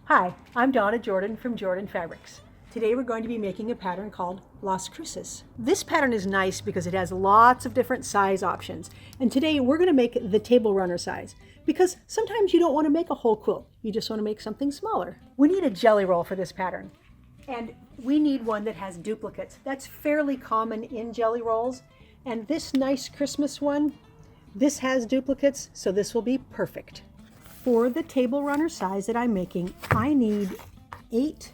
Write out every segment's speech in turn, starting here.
Hi, I'm Donna Jordan from Jordan Fabrics. Today we're going to be making a pattern called Las Cruces. This pattern is nice because it has lots of different size options. And today we're going to make the table runner size because sometimes you don't want to make a whole quilt. You just want to make something smaller. We need a jelly roll for this pattern. And we need one that has duplicates. That's fairly common in jelly rolls. And this nice Christmas one, this has duplicates, so this will be perfect. For the table runner size that I'm making, I need 8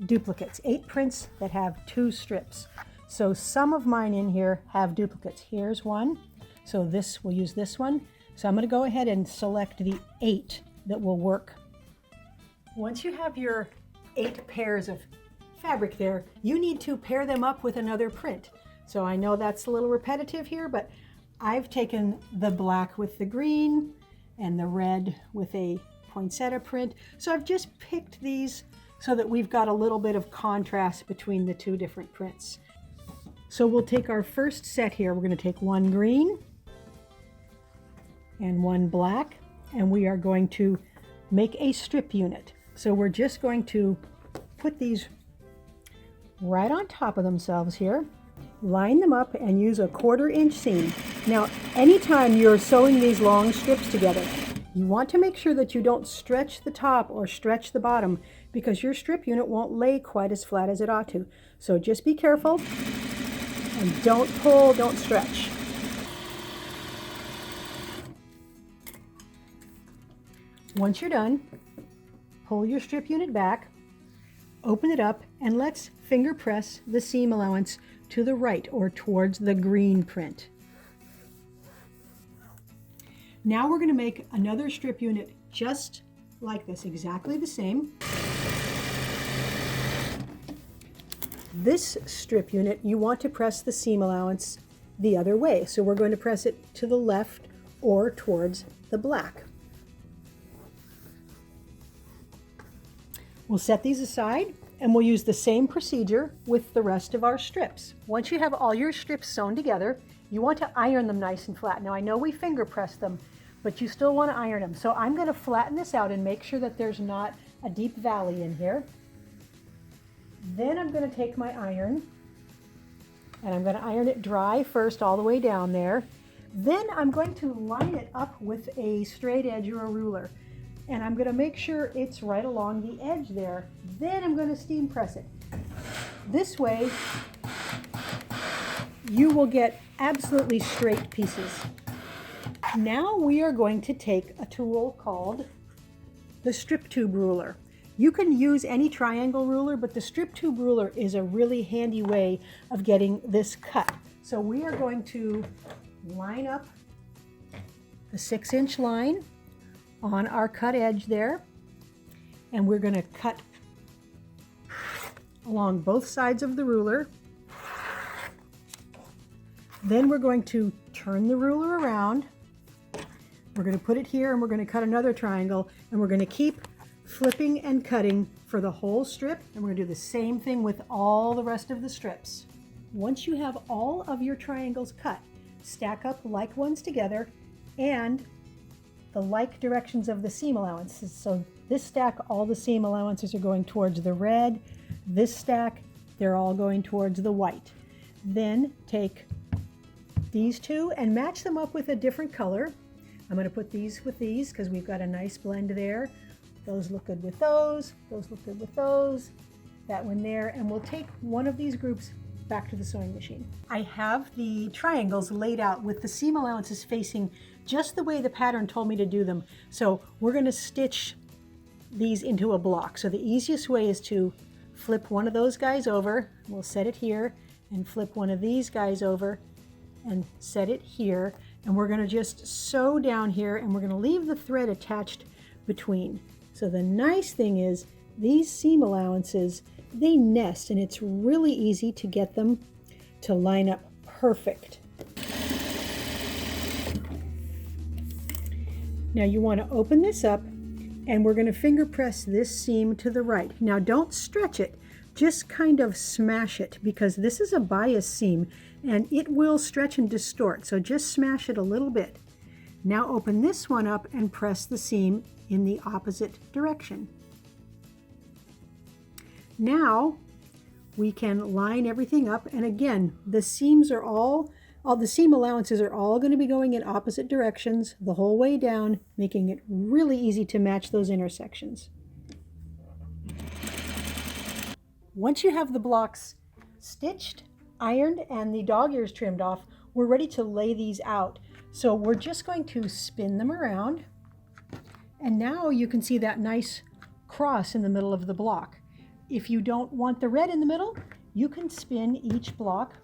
duplicates, 8 prints that have 2 strips. So some of mine in here have duplicates. Here's one. So we'll use this one. So I'm going to go ahead and select the 8 that will work. Once you have your 8 pairs of fabric there, you need to pair them up with another print. So I know that's a little repetitive here, but I've taken the black with the green and the red with a poinsettia print. So I've just picked these so that we've got a little bit of contrast between the 2 different prints. So we'll take our first set here. We're going to take one green and one black, and we are going to make a strip unit. So we're just going to put these right on top of themselves here, line them up, and use a 1/4 inch seam. Now, anytime you're sewing these long strips together, you want to make sure that you don't stretch the top or stretch the bottom because your strip unit won't lay quite as flat as it ought to. So just be careful and don't pull, don't stretch. Once you're done, pull your strip unit back, open it up, and let's finger press the seam allowance to the right or towards the green print. Now we're going to make another strip unit just like this, exactly the same. This strip unit, you want to press the seam allowance the other way. So we're going to press it to the left or towards the black. We'll set these aside and we'll use the same procedure with the rest of our strips. Once you have all your strips sewn together, you want to iron them nice and flat. Now I know we finger press them, but you still want to iron them. So I'm going to flatten this out and make sure that there's not a deep valley in here. Then I'm going to take my iron and I'm going to iron it dry first all the way down there. Then I'm going to line it up with a straight edge or a ruler. And I'm going to make sure it's right along the edge there. Then I'm going to steam press it. This way, you will get absolutely straight pieces. Now we are going to take a tool called the strip tube ruler. You can use any triangle ruler, but the strip tube ruler is a really handy way of getting this cut. So we are going to line up the 6-inch line on our cut edge there, and we're going to cut along both sides of the ruler. Then we're going to turn the ruler around. We're going to put it here and we're going to cut another triangle, and we're going to keep flipping and cutting for the whole strip, and we're going to do the same thing with all the rest of the strips. Once you have all of your triangles cut, stack up like ones together and the like directions of the seam allowances. So this stack, all the seam allowances are going towards the red. This stack, they're all going towards the white. Then take these 2 and match them up with a different color. I'm going to put these with these because we've got a nice blend there. Those look good with those look good with those, that one there, and we'll take one of these groups back to the sewing machine. I have the triangles laid out with the seam allowances facing just the way the pattern told me to do them. So we're going to stitch these into a block. So the easiest way is to flip one of those guys over. We'll set it here and flip one of these guys over and set it here. And we're going to just sew down here, and we're going to leave the thread attached between. So the nice thing is these seam allowances, they nest, and it's really easy to get them to line up perfect. Now you want to open this up, and we're going to finger press this seam to the right. Now don't stretch it, just kind of smash it, because this is a bias seam and it will stretch and distort. So just smash it a little bit. Now open this one up and press the seam in the opposite direction. Now we can line everything up, and again, the seams are all the seam allowances are all going to be going in opposite directions the whole way down, making it really easy to match those intersections. Once you have the blocks stitched, ironed, and the dog ears trimmed off, we're ready to lay these out. So we're just going to spin them around, and now you can see that nice cross in the middle of the block. If you don't want the red in the middle, you can spin each block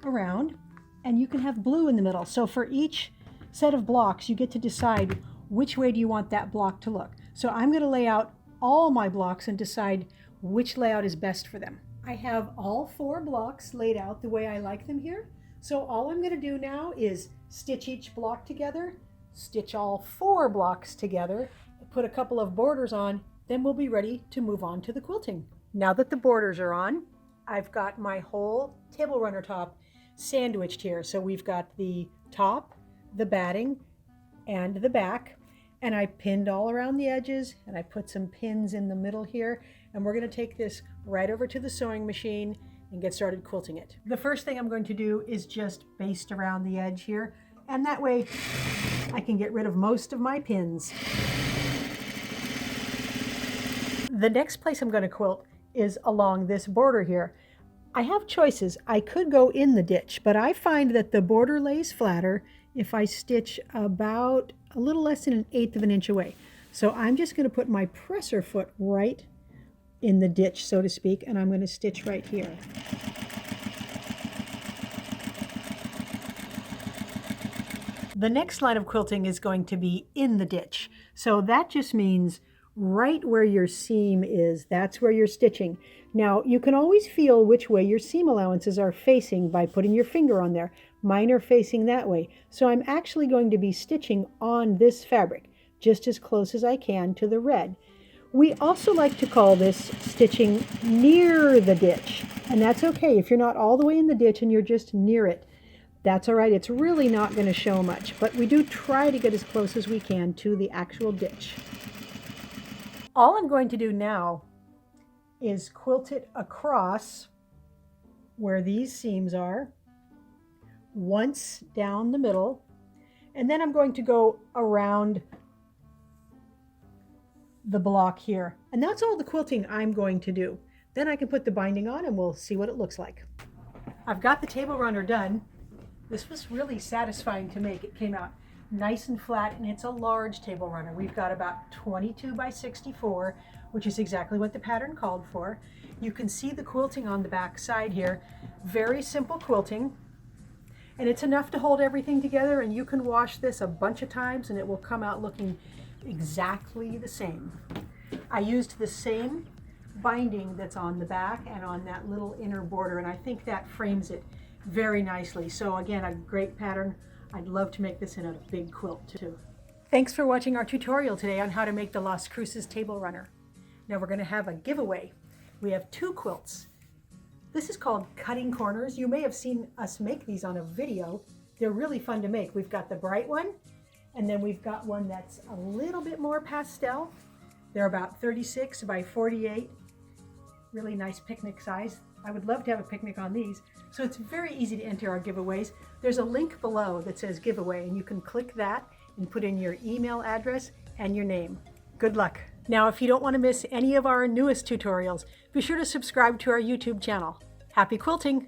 around and you can have blue in the middle. So for each set of blocks, you get to decide which way do you want that block to look. So I'm going to lay out all my blocks and decide which layout is best for them. I have all 4 blocks laid out the way I like them here. So all I'm going to do now is stitch each block together, stitch all 4 blocks together, put a couple of borders on, then we'll be ready to move on to the quilting. Now that the borders are on, I've got my whole table runner top sandwiched here. So we've got the top, the batting, and the back, and I pinned all around the edges, and I put some pins in the middle here, and we're going to take this right over to the sewing machine and get started quilting it. The first thing I'm going to do is just baste around the edge here, and that way I can get rid of most of my pins. The next place I'm going to quilt is along this border here. I have choices. I could go in the ditch, but I find that the border lays flatter if I stitch about a little less than 1/8 of an inch away. So I'm just going to put my presser foot right in the ditch, so to speak, and I'm going to stitch right here. The next line of quilting is going to be in the ditch. So that just means right where your seam is, that's where you're stitching. Now, you can always feel which way your seam allowances are facing by putting your finger on there. Mine are facing that way. So I'm actually going to be stitching on this fabric, just as close as I can to the red. We also like to call this stitching near the ditch, and that's okay. If you're not all the way in the ditch and you're just near it, that's all right. It's really not going to show much, but we do try to get as close as we can to the actual ditch. All I'm going to do now is quilt it across where these seams are, once down the middle, and then I'm going to go around the block here. And that's all the quilting I'm going to do. Then I can put the binding on and we'll see what it looks like. I've got the table runner done. This was really satisfying to make. It came out nice and flat, and it's a large table runner. We've got about 22 by 64, which is exactly what the pattern called for. You can see the quilting on the back side here. Very simple quilting, and it's enough to hold everything together, and you can wash this a bunch of times and it will come out looking exactly the same. I used the same binding that's on the back and on that little inner border, and I think that frames it very nicely. So again, a great pattern. I'd love to make this in a big quilt too. Thanks for watching our tutorial today on how to make the Las Cruces table runner. Now we're going to have a giveaway. We have 2 quilts. This is called cutting corners. You may have seen us make these on a video. They're really fun to make. We've got the bright one, and then we've got one that's a little bit more pastel. They're about 36 by 48. Really nice picnic size. I would love to have a picnic on these. So it's very easy to enter our giveaways. There's a link below that says giveaway, and you can click that and put in your email address and your name. Good luck. Now, if you don't want to miss any of our newest tutorials, be sure to subscribe to our YouTube channel. Happy quilting!